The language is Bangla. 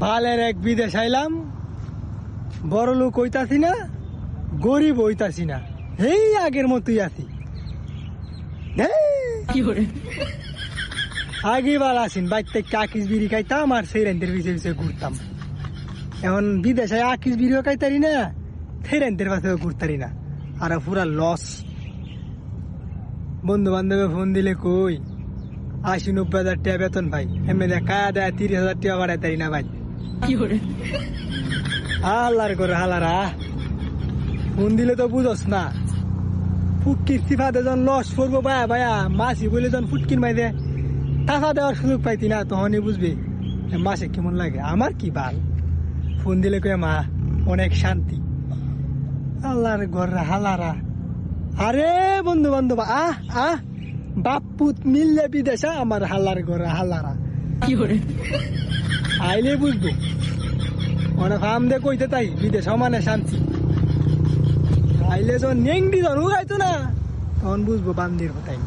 বালের এক বিদেশ আইলাম, বড় লোক হইতাছি না, গরিব হইতাছি না, এই আগের মতোই আছি। আগে বার আসিন বাইতে আকিস বিড়ি খাইতাম আর সেই রেন্টের পিছিয়ে পিছিয়ে ঘুরতাম। এখন বিদেশে আকিস বিড়িও খাইতারি না, সেই রেন্টের পাশে ঘুরতারি না, আর পুরা লস। বন্ধু বান্ধবে ফোন দিলে কই ৮০-৯০ হাজার টাকা বেতন ভাই, এমনি দেখা দেয় ৩০,০০০ টাকা বাড়াইতারি না ভাই। হালার করে হালারা ফোন দিলে তো বুঝস না, ফুটকির সিফাতে যখন লস করবো ভায়া ভায়া মাসি বলে যখন ফুটকির মাইদে টাকা দেওয়ার সুযোগ পাইতি না, তখনই বুঝবি মাসে কেমন লাগে। আমার কি বাল, ফোন দিলে কয়ে মা অনেক শান্তি। আল্লাহর ঘর হালারা। আরে বন্ধু বান্ধব বাপুত মিললে বিদেশা আমার হালার ঘর হালারা আইলে বুঝবো। অনেক ফার্ম দিয়ে কইতে তাই বিদেশ মানে শান্তি। আইলে যখন নেংডি যখন উগাইতো না, তখন বুঝবো বান্দির কোথায়।